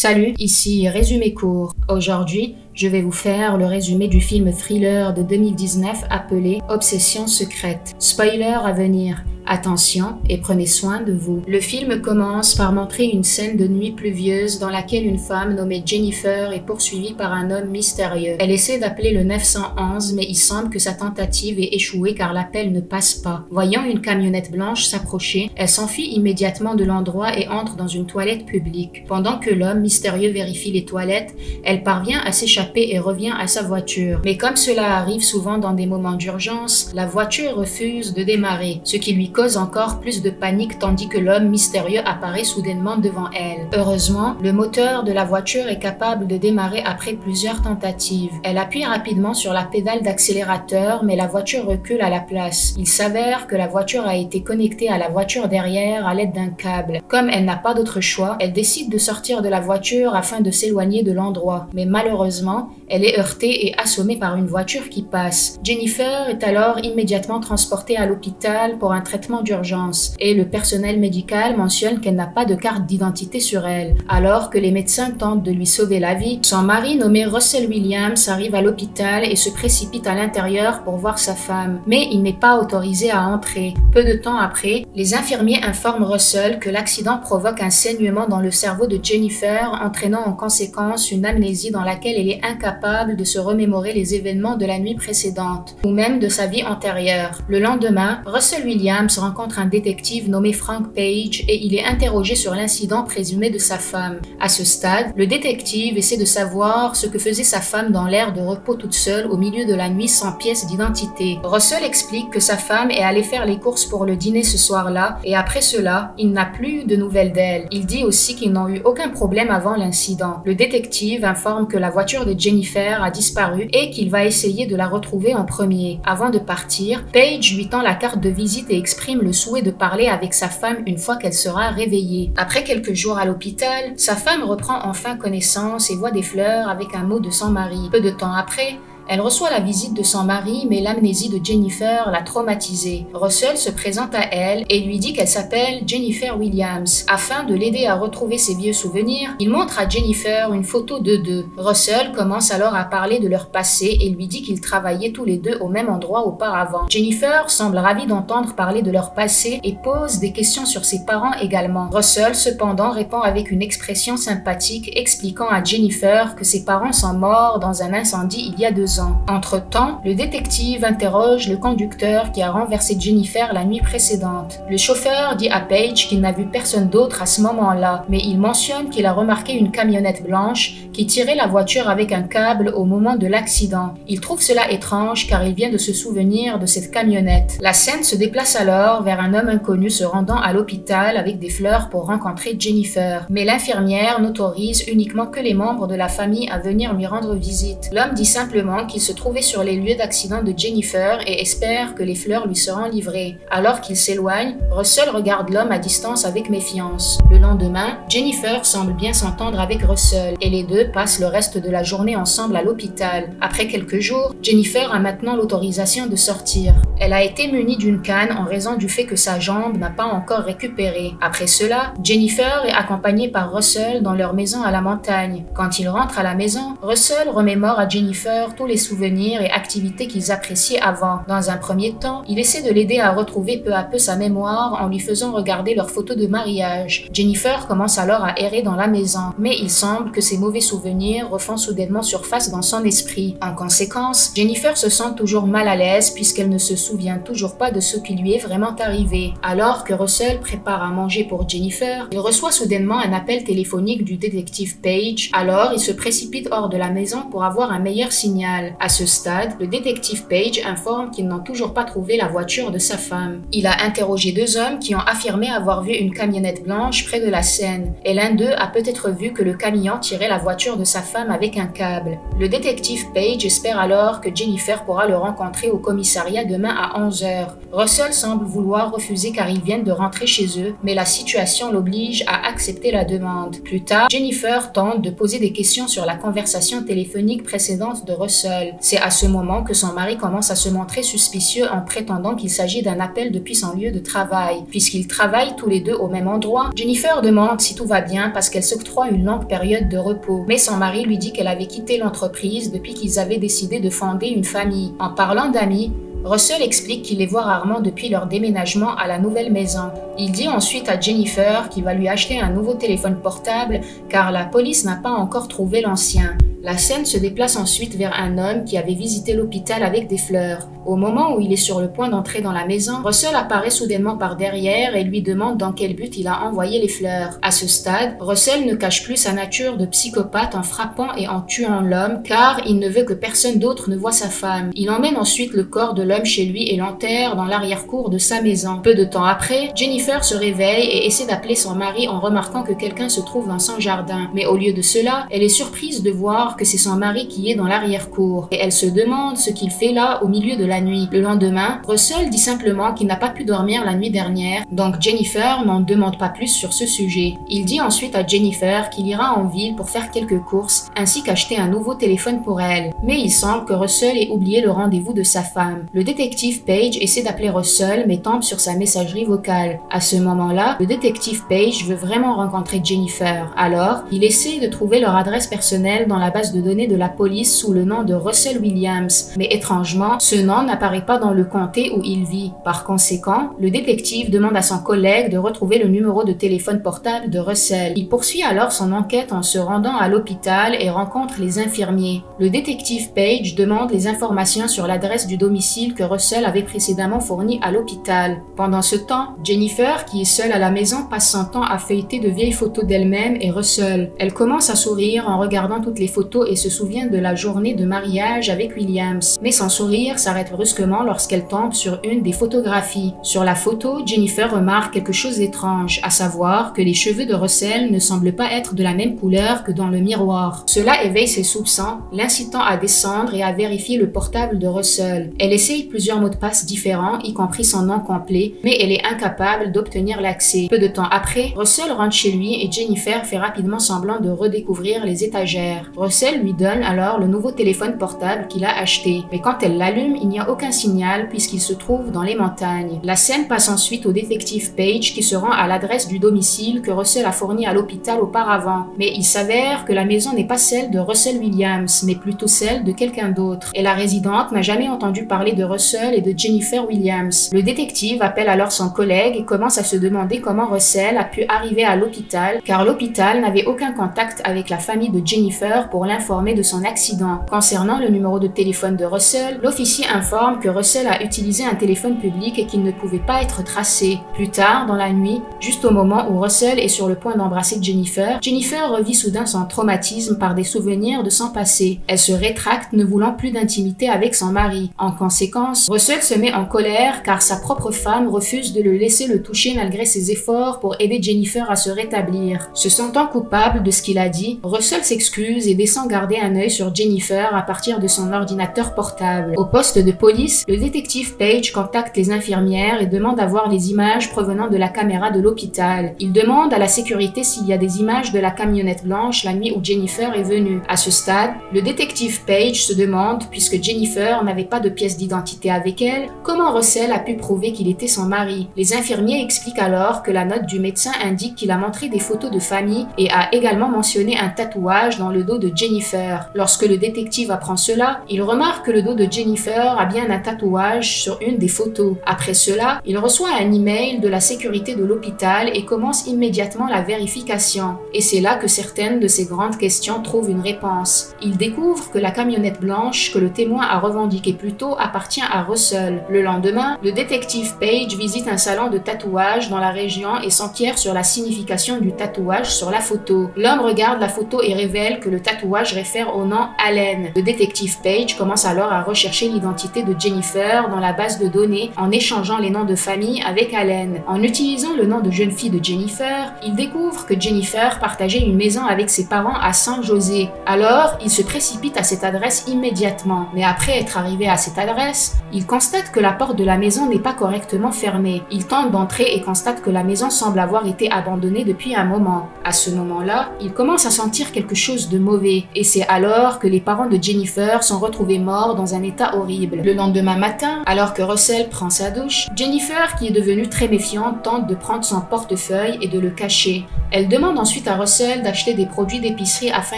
Salut, ici Résumé court. Aujourd'hui, je vais vous faire le résumé du film thriller de 2019 appelé Obsession secrète. Spoiler à venir. Attention et prenez soin de vous. Le film commence par montrer une scène de nuit pluvieuse dans laquelle une femme nommée Jennifer est poursuivie par un homme mystérieux. Elle essaie d'appeler le 911 mais il semble que sa tentative ait échoué car l'appel ne passe pas. Voyant une camionnette blanche s'approcher, elle s'enfuit immédiatement de l'endroit et entre dans une toilette publique. Pendant que l'homme mystérieux vérifie les toilettes, elle parvient à s'échapper et revient à sa voiture. Mais comme cela arrive souvent dans des moments d'urgence, la voiture refuse de démarrer, ce qui lui cause encore plus de panique tandis que l'homme mystérieux apparaît soudainement devant elle. Heureusement, le moteur de la voiture est capable de démarrer après plusieurs tentatives. Elle appuie rapidement sur la pédale d'accélérateur mais la voiture recule à la place. Il s'avère que la voiture a été connectée à la voiture derrière à l'aide d'un câble. Comme elle n'a pas d'autre choix, elle décide de sortir de la voiture afin de s'éloigner de l'endroit. Mais malheureusement, elle est heurtée et assommée par une voiture qui passe. Jennifer est alors immédiatement transportée à l'hôpital pour un traitement d'urgence et le personnel médical mentionne qu'elle n'a pas de carte d'identité sur elle. Alors que les médecins tentent de lui sauver la vie, son mari nommé Russell Williams arrive à l'hôpital et se précipite à l'intérieur pour voir sa femme. Mais il n'est pas autorisé à entrer. Peu de temps après, les infirmiers informent Russell que l'accident provoque un saignement dans le cerveau de Jennifer, entraînant en conséquence une amnésie dans laquelle elle est incapable de se remémorer les événements de la nuit précédente, ou même de sa vie antérieure. Le lendemain, Russell Williams rencontre un détective nommé Frank Page et il est interrogé sur l'incident présumé de sa femme. À ce stade, le détective essaie de savoir ce que faisait sa femme dans l'air de repos toute seule au milieu de la nuit sans pièce d'identité. Russell explique que sa femme est allée faire les courses pour le dîner ce soir-là et après cela, il n'a plus de nouvelles d'elle. Il dit aussi qu'ils n'ont eu aucun problème avant l'incident. Le détective informe que la voiture de Jennifer a disparu et qu'il va essayer de la retrouver en premier. Avant de partir, Page lui tend la carte de visite et exprime le souhait de parler avec sa femme une fois qu'elle sera réveillée. Après quelques jours à l'hôpital, sa femme reprend enfin connaissance et voit des fleurs avec un mot de son mari. Peu de temps après, elle reçoit la visite de son mari, mais l'amnésie de Jennifer l'a traumatisée. Russell se présente à elle et lui dit qu'elle s'appelle Jennifer Williams. Afin de l'aider à retrouver ses vieux souvenirs, il montre à Jennifer une photo d'eux deux. Russell commence alors à parler de leur passé et lui dit qu'ils travaillaient tous les deux au même endroit auparavant. Jennifer semble ravie d'entendre parler de leur passé et pose des questions sur ses parents également. Russell, cependant, répond avec une expression sympathique expliquant à Jennifer que ses parents sont morts dans un incendie il y a 2 ans. Entre-temps, le détective interroge le conducteur qui a renversé Jennifer la nuit précédente. Le chauffeur dit à Page qu'il n'a vu personne d'autre à ce moment-là, mais il mentionne qu'il a remarqué une camionnette blanche qui tirait la voiture avec un câble au moment de l'accident. Il trouve cela étrange car il vient de se souvenir de cette camionnette. La scène se déplace alors vers un homme inconnu se rendant à l'hôpital avec des fleurs pour rencontrer Jennifer. Mais l'infirmière n'autorise uniquement que les membres de la famille à venir lui rendre visite. L'homme dit simplement qu'il se trouvait sur les lieux d'accident de Jennifer et espère que les fleurs lui seront livrées. Alors qu'il s'éloigne, Russell regarde l'homme à distance avec méfiance. Le lendemain, Jennifer semble bien s'entendre avec Russell et les deux passent le reste de la journée ensemble à l'hôpital. Après quelques jours, Jennifer a maintenant l'autorisation de sortir. Elle a été munie d'une canne en raison du fait que sa jambe n'a pas encore récupéré. Après cela, Jennifer est accompagnée par Russell dans leur maison à la montagne. Quand ils rentrent à la maison, Russell remémore à Jennifer tous les souvenirs et activités qu'ils appréciaient avant. Dans un premier temps, il essaie de l'aider à retrouver peu à peu sa mémoire en lui faisant regarder leurs photos de mariage. Jennifer commence alors à errer dans la maison, mais il semble que ses mauvais souvenirs refont soudainement surface dans son esprit. En conséquence, Jennifer se sent toujours mal à l'aise puisqu'elle ne se souvient toujours pas de ce qui lui est vraiment arrivé. Alors que Russell prépare à manger pour Jennifer, il reçoit soudainement un appel téléphonique du détective Page. Alors, il se précipite hors de la maison pour avoir un meilleur signal. À ce stade, le détective Page informe qu'ils n'ont toujours pas trouvé la voiture de sa femme. Il a interrogé 2 hommes qui ont affirmé avoir vu une camionnette blanche près de la Seine, et l'un d'eux a peut-être vu que le camion tirait la voiture de sa femme avec un câble. Le détective Page espère alors que Jennifer pourra le rencontrer au commissariat demain à 11h. Russell semble vouloir refuser car ils viennent de rentrer chez eux, mais la situation l'oblige à accepter la demande. Plus tard, Jennifer tente de poser des questions sur la conversation téléphonique précédente de Russell, Russell. C'est à ce moment que son mari commence à se montrer suspicieux en prétendant qu'il s'agit d'un appel depuis son lieu de travail, puisqu'ils travaillent tous les deux au même endroit. Jennifer demande si tout va bien parce qu'elle s'octroie une longue période de repos, mais son mari lui dit qu'elle avait quitté l'entreprise depuis qu'ils avaient décidé de fonder une famille. En parlant d'amis, Russell explique qu'il les voit rarement depuis leur déménagement à la nouvelle maison. Il dit ensuite à Jennifer qu'il va lui acheter un nouveau téléphone portable car la police n'a pas encore trouvé l'ancien. La scène se déplace ensuite vers un homme qui avait visité l'hôpital avec des fleurs. Au moment où il est sur le point d'entrer dans la maison, Russell apparaît soudainement par derrière et lui demande dans quel but il a envoyé les fleurs. À ce stade, Russell ne cache plus sa nature de psychopathe en frappant et en tuant l'homme car il ne veut que personne d'autre ne voie sa femme. Il emmène ensuite le corps de l'homme chez lui et l'enterre dans l'arrière-cour de sa maison. Peu de temps après, Jennifer se réveille et essaie d'appeler son mari en remarquant que quelqu'un se trouve dans son jardin. Mais au lieu de cela, elle est surprise de voir que c'est son mari qui est dans l'arrière-cour et elle se demande ce qu'il fait là au milieu de la nuit. Le lendemain, Russell dit simplement qu'il n'a pas pu dormir la nuit dernière, donc Jennifer n'en demande pas plus sur ce sujet. Il dit ensuite à Jennifer qu'il ira en ville pour faire quelques courses ainsi qu'acheter un nouveau téléphone pour elle. Mais il semble que Russell ait oublié le rendez-vous de sa femme. Le détective Page essaie d'appeler Russell mais tombe sur sa messagerie vocale. À ce moment-là, le détective Page veut vraiment rencontrer Jennifer. Alors, il essaie de trouver leur adresse personnelle dans la base de données de la police sous le nom de Russell Williams, mais étrangement, ce nom n'apparaît pas dans le comté où il vit. Par conséquent, le détective demande à son collègue de retrouver le numéro de téléphone portable de Russell. Il poursuit alors son enquête en se rendant à l'hôpital et rencontre les infirmiers. Le détective Page demande les informations sur l'adresse du domicile que Russell avait précédemment fourni à l'hôpital. Pendant ce temps, Jennifer, qui est seule à la maison, passe son temps à feuilleter de vieilles photos d'elle-même et Russell. Elle commence à sourire en regardant toutes les photos et se souvient de la journée de mariage avec Williams. Mais son sourire s'arrête brusquement lorsqu'elle tombe sur une des photographies. Sur la photo, Jennifer remarque quelque chose d'étrange, à savoir que les cheveux de Russell ne semblent pas être de la même couleur que dans le miroir. Cela éveille ses soupçons, l'incitant à descendre et à vérifier le portable de Russell. Elle essaye plusieurs mots de passe différents, y compris son nom complet, mais elle est incapable d'obtenir l'accès. Peu de temps après, Russell rentre chez lui et Jennifer fait rapidement semblant de redécouvrir les étagères. Russell lui donne alors le nouveau téléphone portable qu'il a acheté. Mais quand elle l'allume, il n'y a aucun signal puisqu'il se trouve dans les montagnes. La scène passe ensuite au détective Page qui se rend à l'adresse du domicile que Russell a fourni à l'hôpital auparavant. Mais il s'avère que la maison n'est pas celle de Russell Williams, mais plutôt celle de quelqu'un d'autre. Et la résidente n'a jamais entendu parler de Russell et de Jennifer Williams. Le détective appelle alors son collègue et commence à se demander comment Russell a pu arriver à l'hôpital, car l'hôpital n'avait aucun contact avec la famille de Jennifer pour l'informer de son accident. Concernant le numéro de téléphone de Russell, l'officier informe que Russell a utilisé un téléphone public et qu'il ne pouvait pas être tracé. Plus tard, dans la nuit, juste au moment où Russell est sur le point d'embrasser Jennifer, Jennifer revit soudain son traumatisme par des souvenirs de son passé. Elle se rétracte, ne voulant plus d'intimité avec son mari. En conséquence, Russell se met en colère car sa propre femme refuse de le laisser le toucher malgré ses efforts pour aider Jennifer à se rétablir. Se sentant coupable de ce qu'il a dit, Russell s'excuse et descend garder un œil sur Jennifer à partir de son ordinateur portable. Au poste de police, le détective Page contacte les infirmières et demande à voir les images provenant de la caméra de l'hôpital. Il demande à la sécurité s'il y a des images de la camionnette blanche la nuit où Jennifer est venue. À ce stade, le détective Page se demande, puisque Jennifer n'avait pas de pièce d'identité avec elle, comment Russell a pu prouver qu'il était son mari. Les infirmiers expliquent alors que la note du médecin indique qu'il a montré des photos de famille et a également mentionné un tatouage dans le dos de Jennifer. Lorsque le détective apprend cela, il remarque que le dos de Jennifer a bien un tatouage sur une des photos. Après cela, il reçoit un email de la sécurité de l'hôpital et commence immédiatement la vérification. Et c'est là que certaines de ses grandes questions trouvent une réponse. Il découvre que la camionnette blanche que le témoin a revendiquée plus tôt appartient à Russell. Le lendemain, le détective Page visite un salon de tatouage dans la région et s'enquiert sur la signification du tatouage sur la photo. L'homme regarde la photo et révèle que le tatouage réfère au nom Allen. Le détective Page commence alors à rechercher l'identité de Jennifer dans la base de données en échangeant les noms de famille avec Allen. En utilisant le nom de jeune fille de Jennifer, il découvre que Jennifer partageait une maison avec ses parents à San José. Alors, il se précipite à cette adresse immédiatement. Mais après être arrivé à cette adresse, il constate que la porte de la maison n'est pas correctement fermée. Il tente d'entrer et constate que la maison semble avoir été abandonnée depuis un moment. À ce moment-là, il commence à sentir quelque chose de mauvais. tué. Et c'est alors que les parents de Jennifer sont retrouvés morts dans un état horrible. Le lendemain matin, alors que Russell prend sa douche, Jennifer, qui est devenue très méfiante, tente de prendre son portefeuille et de le cacher. Elle demande ensuite à Russell d'acheter des produits d'épicerie afin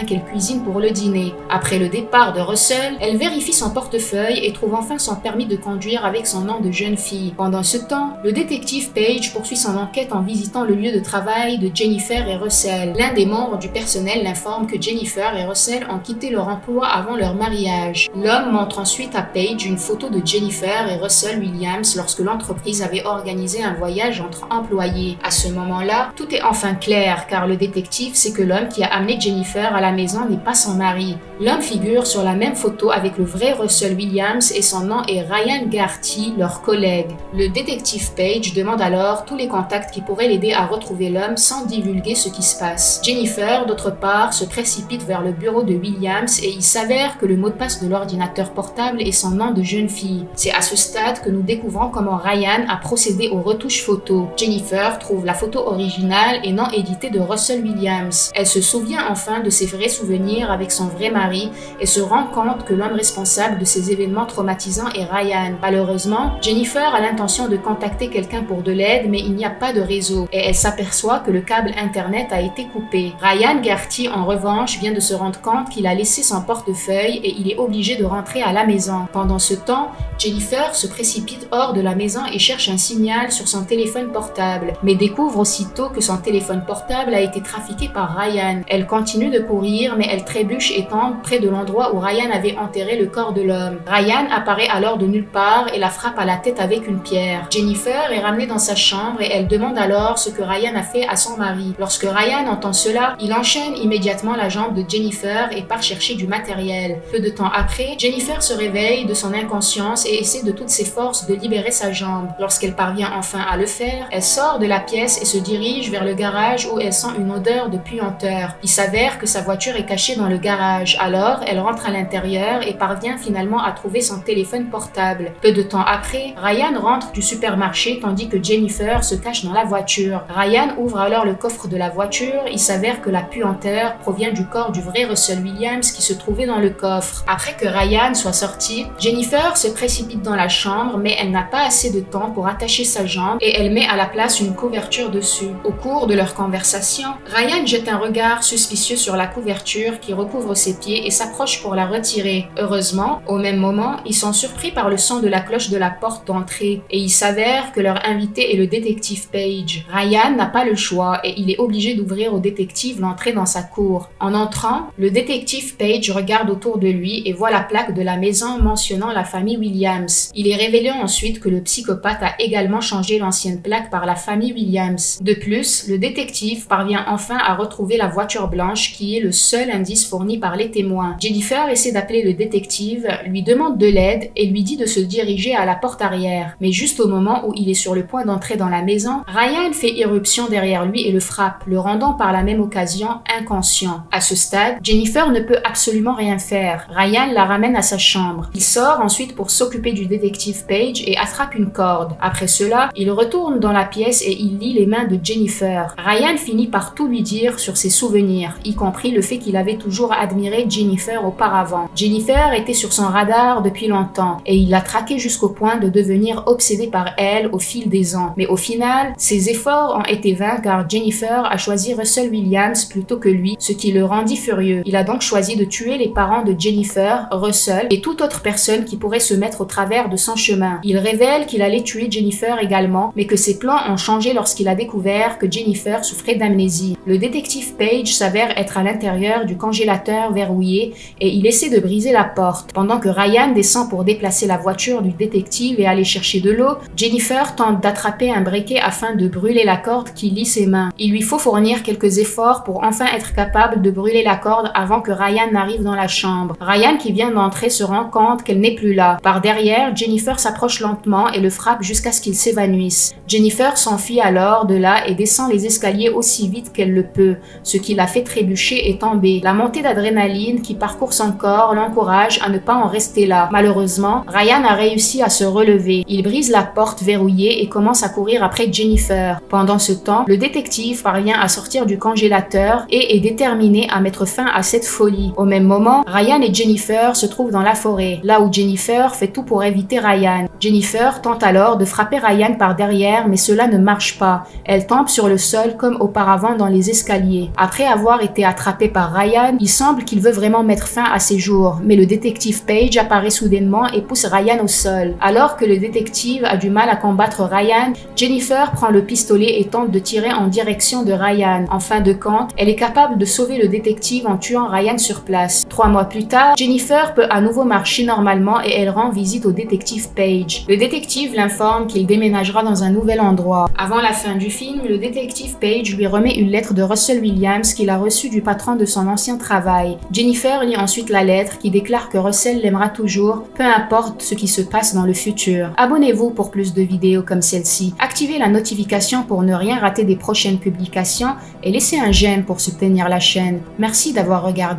qu'elle cuisine pour le dîner. Après le départ de Russell, elle vérifie son portefeuille et trouve enfin son permis de conduire avec son nom de jeune fille. Pendant ce temps, le détective Page poursuit son enquête en visitant le lieu de travail de Jennifer et Russell. L'un des membres du personnel l'informe que Jennifer et Russell ont quitté leur emploi avant leur mariage. L'homme montre ensuite à Page une photo de Jennifer et Russell Williams lorsque l'entreprise avait organisé un voyage entre employés. À ce moment-là, tout est enfin clair car le détective sait que l'homme qui a amené Jennifer à la maison n'est pas son mari. L'homme figure sur la même photo avec le vrai Russell Williams et son nom est Ryan Garty, leur collègue. Le détective Page demande alors tous les contacts qui pourraient l'aider à retrouver l'homme sans divulguer ce qui se passe. Jennifer, d'autre part, se précipite vers le bureau de Williams et il s'avère que le mot de passe de l'ordinateur portable est son nom de jeune fille. C'est à ce stade que nous découvrons comment Ryan a procédé aux retouches photos. Jennifer trouve la photo originale et non éditée de Russell Williams. Elle se souvient enfin de ses vrais souvenirs avec son vrai mari et se rend compte que l'homme responsable de ces événements traumatisants est Ryan. Malheureusement, Jennifer a l'intention de contacter quelqu'un pour de l'aide, mais il n'y a pas de réseau et elle s'aperçoit que le câble internet a été coupé. Ryan Garty, en revanche, vient de se rendre compte qu'il a laissé son portefeuille et il est obligé de rentrer à la maison. Pendant ce temps, Jennifer se précipite hors de la maison et cherche un signal sur son téléphone portable, mais découvre aussitôt que son téléphone portable a été trafiqué par Ryan. Elle continue de courir, mais elle trébuche et tombe près de l'endroit où Ryan avait enterré le corps de l'homme. Ryan apparaît alors de nulle part et la frappe à la tête avec une pierre. Jennifer est ramenée dans sa chambre et elle demande alors ce que Ryan a fait à son mari. Lorsque Ryan entend cela, il enchaîne immédiatement la jambe de Jennifer et part chercher du matériel. Peu de temps après, Jennifer se réveille de son inconscience et essaie de toutes ses forces de libérer sa jambe. Lorsqu'elle parvient enfin à le faire, elle sort de la pièce et se dirige vers le garage où elle sent une odeur de puanteur. Il s'avère que sa voiture est cachée dans le garage. Alors, elle rentre à l'intérieur et parvient finalement à trouver son téléphone portable. Peu de temps après, Ryan rentre du supermarché tandis que Jennifer se cache dans la voiture. Ryan ouvre alors le coffre de la voiture. Il s'avère que la puanteur provient du corps du vrai Russell Williams qui se trouvait dans le coffre. Après que Ryan soit sorti, Jennifer se précipite dans la chambre, mais elle n'a pas assez de temps pour attacher sa jambe et elle met à la place une couverture dessus. Au cours de leur conversation, Ryan jette un regard suspicieux sur la couverture qui recouvre ses pieds et s'approche pour la retirer. Heureusement, au même moment, ils sont surpris par le son de la cloche de la porte d'entrée et il s'avère que leur invité est le détective Page. Ryan n'a pas le choix et il est obligé d'ouvrir au détective l'entrée dans sa cour. En entrant, le détective Page regarde autour de lui et voit la plaque de la maison mentionnant la famille Williams. Il est révélé ensuite que le psychopathe a également changé l'ancienne plaque par la famille Williams. De plus, le détective parvient enfin à retrouver la voiture blanche qui est le seul indice fourni par les témoins. Jennifer essaie d'appeler le détective, lui demande de l'aide et lui dit de se diriger à la porte arrière. Mais juste au moment où il est sur le point d'entrer dans la maison, Ryan fait irruption derrière lui et le frappe, le rendant par la même occasion inconscient. À ce stade, Jennifer ne peut absolument rien faire. Ryan la ramène à sa chambre. Il sort ensuite pour s'occuper du détective Page et attrape une corde. Après cela, il retourne dans la pièce et il lie les mains de Jennifer. Ryan finit par tout lui dire sur ses souvenirs, y compris le fait qu'il avait toujours admiré Jennifer auparavant. Jennifer était sur son radar depuis longtemps et il l'a traquée jusqu'au point de devenir obsédé par elle au fil des ans. Mais au final, ses efforts ont été vains car Jennifer a choisi Russell Williams plutôt que lui, ce qui le rendit furieux. Il a donc choisi de tuer les parents de Jennifer, Russell et toute autre personne qui pourrait se mettre au travers de son chemin. Il révèle qu'il allait tuer Jennifer également, mais que ses plans ont changé lorsqu'il a découvert que Jennifer souffrait d'amnésie. Le détective Page s'avère être à l'intérieur du congélateur verrouillé et il essaie de briser la porte. Pendant que Ryan descend pour déplacer la voiture du détective et aller chercher de l'eau, Jennifer tente d'attraper un briquet afin de brûler la corde qui lie ses mains. Il lui faut fournir quelques efforts pour enfin être capable de brûler la corde avant que Ryan n'arrive dans la chambre. Ryan, qui vient d'entrer, se rend compte qu'elle n'est plus là. Par derrière, Jennifer s'approche lentement et le frappe jusqu'à ce qu'il s'évanouisse. Jennifer s'enfuit alors de là et descend les escaliers aussi vite qu'elle le peut, ce qui la fait trébucher et tomber. La montée d'adrénaline qui parcourt son corps l'encourage à ne pas en rester là. Malheureusement, Ryan a réussi à se relever. Il brise la porte verrouillée et commence à courir après Jennifer. Pendant ce temps, le détective parvient à sortir du congélateur et est déterminé à mettre fin à cette folie. Au même moment, Ryan et Jennifer se trouvent dans la forêt, là où Jennifer fait tout pour éviter Ryan. Jennifer tente alors de frapper Ryan par derrière, mais cela ne marche pas. Elle tombe sur le sol comme auparavant dans les escaliers. Après avoir été attrapé par Ryan, il semble qu'il veut vraiment mettre fin à ses jours, mais le détective Page apparaît soudainement et pousse Ryan au sol. Alors que le détective a du mal à combattre Ryan, Jennifer prend le pistolet et tente de tirer en direction de Ryan. En fin de compte, elle est capable de sauver le détective en tuant Ryan sur place. 3 mois plus tard, Jennifer peut à nouveau marcher normalement et elle rend visite au détective Page. Le détective l'informe qu'il déménagera dans un nouvel endroit. Avant la fin du film, le détective Page lui remet une lettre de Russell Williams qu'il a reçue du patron de son ancien travail. Jennifer lit ensuite la lettre qui déclare que Russell l'aimera toujours, peu importe ce qui se passe dans le futur. Abonnez-vous pour plus de vidéos comme celle-ci. Activez la notification pour ne rien rater des prochaines publications et laissez un j'aime pour soutenir la chaîne. Merci d'avoir regardé.